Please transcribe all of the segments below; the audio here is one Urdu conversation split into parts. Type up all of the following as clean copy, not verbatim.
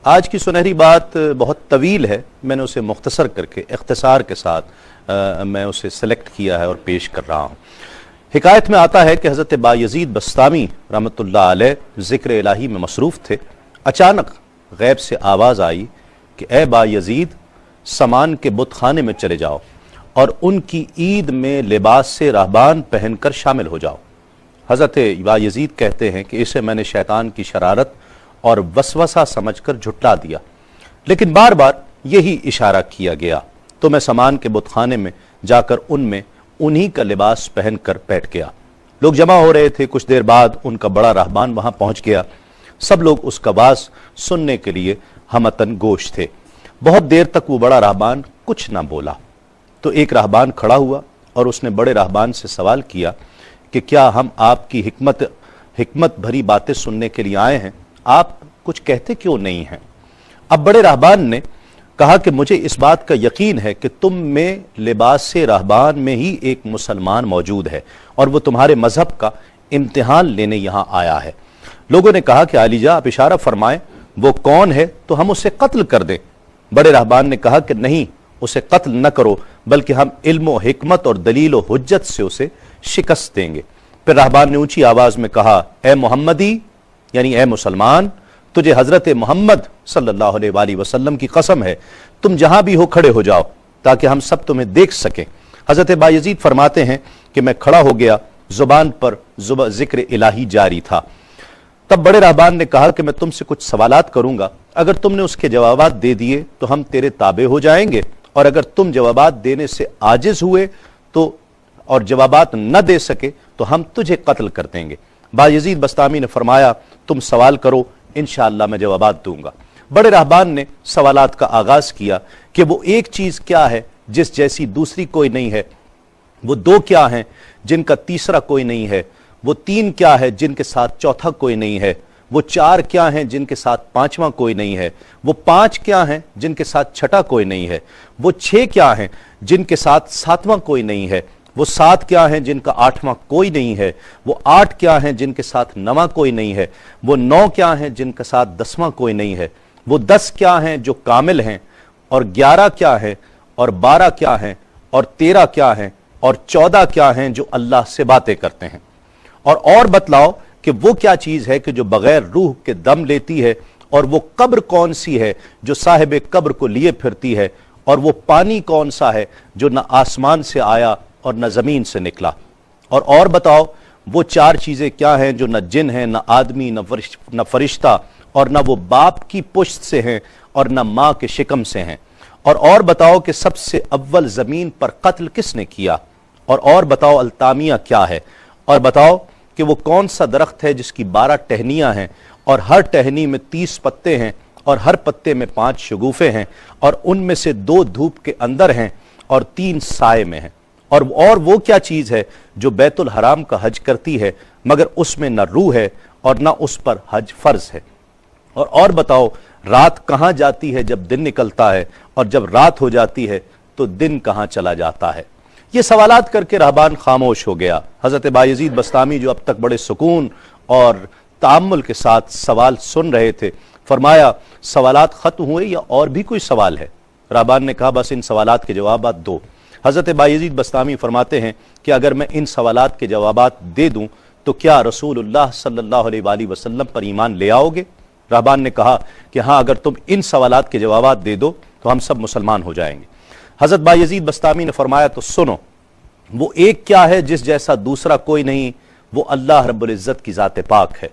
آج کی سنہری بات بہت طویل ہے، میں نے اسے مختصر کر کے اختصار کے ساتھ میں اسے سلیکٹ کیا ہے اور پیش کر رہا ہوں۔ حکایت میں آتا ہے کہ حضرت بایزید بسطامی رحمۃ اللہ علیہ ذکر الہی میں مصروف تھے۔ اچانک غیب سے آواز آئی کہ اے بایزید، سامان کے بت خانے میں چلے جاؤ اور ان کی عید میں لباس سے راہبان پہن کر شامل ہو جاؤ۔ حضرت بایزید کہتے ہیں کہ اسے میں نے شیطان کی شرارت اور وسوسہ سمجھ کر جھٹلا دیا، لیکن بار بار یہی اشارہ کیا گیا تو میں سامان کے بت خانے میں جا کر ان میں انہی کا لباس پہن کر بیٹھ گیا۔ لوگ جمع ہو رہے تھے، کچھ دیر بعد ان کا بڑا راہبان وہاں پہنچ گیا۔ سب لوگ اس کا باز سننے کے لیے ہمتن گوش تھے۔ بہت دیر تک وہ بڑا راہبان کچھ نہ بولا تو ایک راہبان کھڑا ہوا اور اس نے بڑے راہبان سے سوال کیا کہ کیا ہم آپ کی حکمت بھری باتیں سننے کے لیے آئے ہیں، آپ کچھ کہتے کیوں نہیں ہیں؟ اب بڑے راہبان نے کہا کہ مجھے اس بات کا یقین ہے کہ تم میں لباس سے راہبان میں ہی ایک مسلمان موجود ہے اور وہ تمہارے مذہب کا امتحان لینے یہاں آیا ہے۔ لوگوں نے کہا کہ عالی جاں آپ اشارہ فرمائیں، وہ کون ہے تو ہم اسے قتل کر دیں۔ بڑے راہبان نے کہا کہ نہیں، اسے قتل نہ کرو، بلکہ ہم علم و حکمت اور دلیل و حجت سے اسے شکست دیں گے۔ پھر راہبان نے اونچی آواز میں کہا، اے محمدی، یعنی اے مسلمان، تجھے حضرت محمد صلی اللہ علیہ وآلہ وسلم کی قسم ہے، تم جہاں بھی ہو کھڑے ہو جاؤ تاکہ ہم سب تمہیں دیکھ سکیں۔ حضرت بایزید فرماتے ہیں کہ میں کھڑا ہو گیا، زبان پر ذکر الہی جاری تھا۔ تب بڑے راہبان نے کہا کہ میں تم سے کچھ سوالات کروں گا، اگر تم نے اس کے جوابات دے دیے تو ہم تیرے تابع ہو جائیں گے، اور اگر تم جوابات دینے سے عاجز ہوئے تو اور جوابات نہ دے سکے تو ہم تجھے قتل کر دیں گے۔ بایزید بسطامی نے فرمایا، تم سوال کرو، انشاءاللہ میں جوابات دوں گا۔ بڑے راہبان نے سوالات کا آغاز کیا کہ وہ ایک چیز کیا ہے جس جیسی دوسری کوئی نہیں ہے، وہ دو کیا ہیں جن کا تیسرا کوئی نہیں ہے، وہ تین کیا ہے جن کے ساتھ چوتھا کوئی نہیں ہے، وہ چار کیا ہیں جن کے ساتھ پانچواں کوئی نہیں ہے، وہ پانچ کیا ہیں جن کے ساتھ چھٹا کوئی نہیں ہے، وہ چھ کیا ہیں جن کے ساتھ ساتواں کوئی نہیں ہے، وہ سات کیا ہیں جن کا آٹھواں کوئی نہیں ہے، وہ آٹھ کیا ہیں جن کے ساتھ نواں کوئی نہیں ہے، وہ نو کیا ہیں جن کے ساتھ دسواں کوئی نہیں ہے، وہ 10 کیا ہیں جو کامل ہیں، اور 11 کیا ہیں، اور 12 کیا ہیں، اور 13 کیا ہیں، اور 14 کیا ہیں جو اللہ سے باتیں کرتے ہیں۔ اور بتلاؤ کہ وہ کیا چیز ہے کہ جو بغیر روح کے دم لیتی ہے، اور وہ قبر کون سی ہے جو صاحب قبر کو لیے پھرتی ہے، اور وہ پانی کون سا ہے جو نہ آسمان سے آیا اور نہ زمین سے نکلا۔ اور بتاؤ وہ چار چیزیں کیا ہیں جو نہ جن ہیں، نہ آدمی، نہ فرشتہ، اور نہ وہ باپ کی پشت سے ہیں اور نہ ماں کے شکم سے ہیں۔ اور بتاؤ کہ سب سے اول زمین پر قتل کس نے کیا، اور بتاؤ التامیہ کیا ہے، اور بتاؤ کہ وہ کون سا درخت ہے جس کی 12 ٹہنیاں ہیں اور ہر ٹہنی میں 30 پتے ہیں اور ہر پتے میں 5 شگوفے ہیں، اور ان میں سے 2 دھوپ کے اندر ہیں اور 3 سائے میں ہیں۔ اور وہ کیا چیز ہے جو بیت الحرام کا حج کرتی ہے مگر اس میں نہ روح ہے اور نہ اس پر حج فرض ہے۔ اور بتاؤ رات کہاں جاتی ہے جب دن نکلتا ہے، اور جب رات ہو جاتی ہے تو دن کہاں چلا جاتا ہے۔ یہ سوالات کر کے راہبان خاموش ہو گیا۔ حضرت بایزید بسطامی جو اب تک بڑے سکون اور تأمل کے ساتھ سوال سن رہے تھے، فرمایا، سوالات ختم ہوئے یا اور بھی کوئی سوال ہے؟ راہبان نے کہا، بس ان سوالات کے جوابات دو۔ حضرت بایزید بسطامی فرماتے ہیں کہ اگر میں ان سوالات کے جوابات دے دوں تو کیا رسول اللہ صلی اللہ علیہ وآلہ وسلم پر ایمان لے آؤ گے؟ راہبان نے کہا کہ ہاں، اگر تم ان سوالات کے جوابات دے دو تو ہم سب مسلمان ہو جائیں گے۔ حضرت بایزید بسطامی نے فرمایا، تو سنو، وہ ایک کیا ہے جس جیسا دوسرا کوئی نہیں، وہ اللہ رب العزت کی ذات پاک ہے،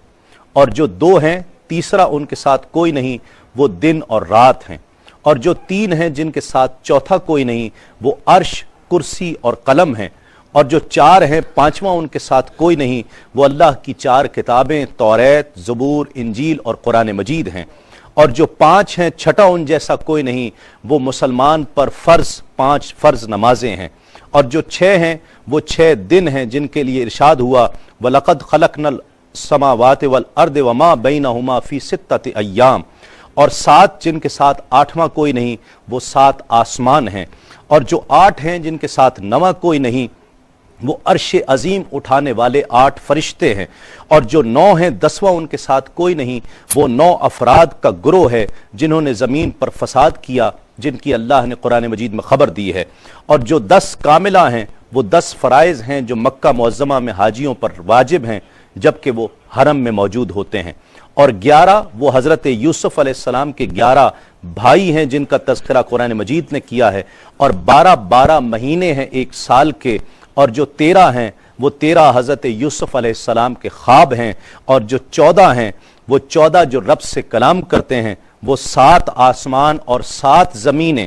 اور جو 2 ہیں تیسرا ان کے ساتھ کوئی نہیں، وہ دن اور رات ہیں، اور جو 3 ہیں جن کے ساتھ چوتھا کوئی نہیں، وہ عرش، کرسی اور قلم ہیں، اور جو 4 ہیں پانچواں ان کے ساتھ کوئی نہیں، وہ اللہ کی 4 کتابیں توریت، زبور، انجیل اور قرآن مجید ہیں، اور جو 5 ہیں چھٹا ان جیسا کوئی نہیں، وہ مسلمان پر 5 فرض نمازیں ہیں، اور جو 6 ہیں وہ 6 دن ہیں جن کے لیے ارشاد ہوا، وَلَقَدْ خَلَقْنَا السَّمَاوَاتِ وَالْأَرْضِ وَمَا بَيْنَهُمَا فِي 6 أَيَّامٍ، اور 7 جن کے ساتھ 8واں کوئی نہیں، وہ 7 آسمان ہیں، اور جو 8 ہیں جن کے ساتھ 9واں کوئی نہیں، وہ عرش عظیم اٹھانے والے 8 فرشتے ہیں، اور جو 9 ہیں 10واں ان کے ساتھ کوئی نہیں، وہ 9 افراد کا گروہ ہے جنہوں نے زمین پر فساد کیا، جن کی اللہ نے قرآن مجید میں خبر دی ہے، اور جو 10 کاملہ ہیں وہ 10 فرائض ہیں جو مکہ معظمہ میں حاجیوں پر واجب ہیں جبکہ وہ حرم میں موجود ہوتے ہیں، اور 11 وہ حضرت یوسف علیہ السلام کے 11 بھائی ہیں جن کا تذکرہ قرآن مجید نے کیا ہے، اور 12 مہینے ہیں ایک سال کے، اور جو 13 ہیں وہ 13 حضرت یوسف علیہ السلام کے خواب ہیں، اور جو 14 ہیں وہ 14 جو رب سے کلام کرتے ہیں، وہ 7 آسمان اور 7 زمینیں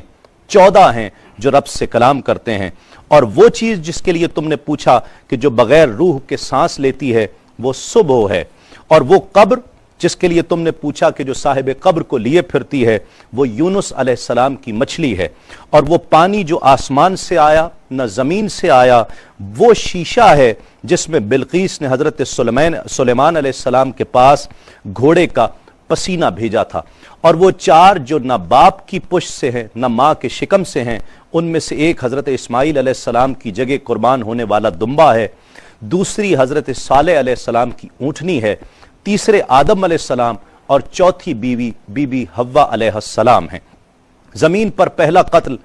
14 ہیں جو رب سے کلام کرتے ہیں، اور وہ چیز جس کے لیے تم نے پوچھا کہ جو بغیر روح کے سانس لیتی ہے وہ صبح ہے، اور وہ قبر جس کے لیے تم نے پوچھا کہ جو صاحب قبر کو لیے پھرتی ہے وہ یونس علیہ السلام کی مچھلی ہے، اور وہ پانی جو آسمان سے آیا نہ زمین سے آیا وہ شیشہ ہے جس میں بلقیس نے حضرت سلیمان علیہ السلام کے پاس گھوڑے کا پسینہ بھیجا تھا، اور وہ 4 جو نہ باپ کی پشت سے ہیں نہ ماں کے شکم سے ہیں، ان میں سے ایک حضرت اسماعیل علیہ السلام کی جگہ قربان ہونے والا دمبا ہے، دوسری حضرت صالح علیہ السلام کی اونٹنی ہے، تیسرے آدم علیہ السلام، اور چوتھی بیوی بی بی حوا علیہ السلام ہیں۔ زمین پر پہلا قتل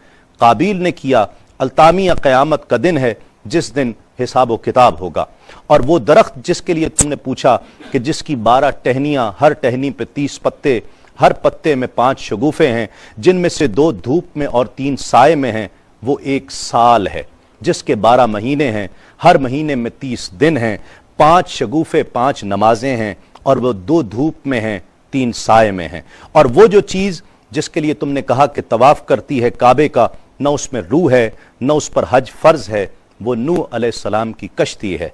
قابیل نے کیا، التامیہ قیامت کا دن ہے جس دن حساب و کتاب ہوگا، اور وہ درخت جس کے لیے تم نے پوچھا کہ جس کی 12 ٹہنیاں، ہر ٹہنی پہ 30 پتے، ہر پتے میں 5 شگوفے ہیں جن میں سے 2 دھوپ میں اور 3 سائے میں ہیں، وہ 1 سال ہے جس کے 12 مہینے ہیں، ہر مہینے میں 30 دن ہیں، 5 شگوفے 5 نمازیں ہیں، اور وہ 2 دھوپ میں ہیں 3 سائے میں ہیں، اور وہ جو چیز جس کے لیے تم نے کہا کہ طواف کرتی ہے کعبے کا، نہ اس میں روح ہے نہ اس پر حج فرض ہے، وہ نوح علیہ السلام کی کشتی ہے،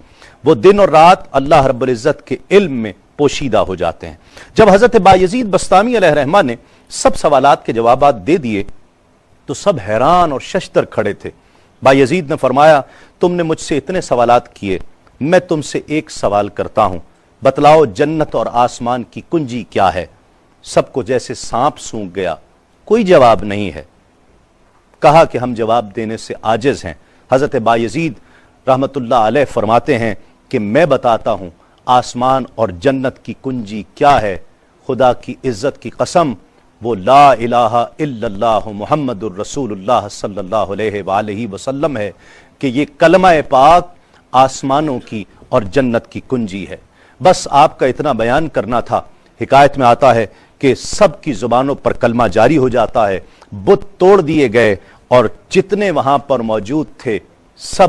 وہ دن اور رات اللہ رب العزت کے علم میں پوشیدہ ہو جاتے ہیں۔ جب حضرت بایزید بسطامی علیہ الرحمہ نے سب سوالات کے جوابات دے دیے تو سب حیران اور ششدر کھڑے تھے۔ بایزید نے فرمایا تم نے مجھ سے اتنے سوالات کیے، میں تم سے ایک سوال کرتا ہوں، بتلاؤ جنت اور آسمان کی کنجی کیا ہے؟ سب کو جیسے سانپ سونگھ گیا، کوئی جواب نہیں ہے۔ کہا کہ ہم جواب دینے سے عاجز ہیں۔ حضرت بایزید رحمت اللہ علیہ فرماتے ہیں کہ میں بتاتا ہوں آسمان اور جنت کی کنجی کیا ہے، خدا کی عزت کی قسم وہ لا الہ الا اللہ محمد الرسول اللہ صلی اللہ علیہ وآلہ وسلم ہے کہ یہ کلمہ پاک آسمانوں کی اور جنت کی کنجی ہے۔ بس آپ کا اتنا بیان کرنا تھا۔ حکایت میں آتا ہے کہ سب کی زبانوں پر کلمہ جاری ہو جاتا ہے، بت توڑ دیے گئے، اور جتنے وہاں پر موجود تھے سب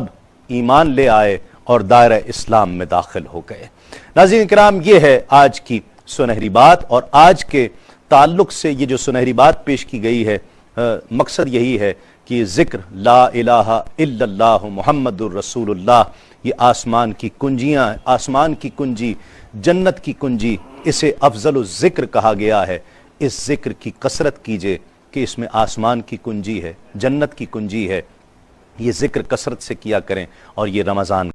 ایمان لے آئے اور دائرہ اسلام میں داخل ہو گئے۔ ناظرین کرام، یہ ہے آج کی سنہری بات، اور آج کے تعلق سے یہ جو سنہری بات پیش کی گئی ہے، مقصد یہی ہے کہ ذکر لا الہ الا اللہ محمد الرسول اللہ، یہ آسمان کی کنجیاں، آسمان کی کنجی، جنت کی کنجی، اسے افضل الذکر کہا گیا ہے۔ اس ذکر کی کثرت کیجئے کہ اس میں آسمان کی کنجی ہے، جنت کی کنجی ہے، یہ ذکر کثرت سے کیا کریں، اور یہ رمضان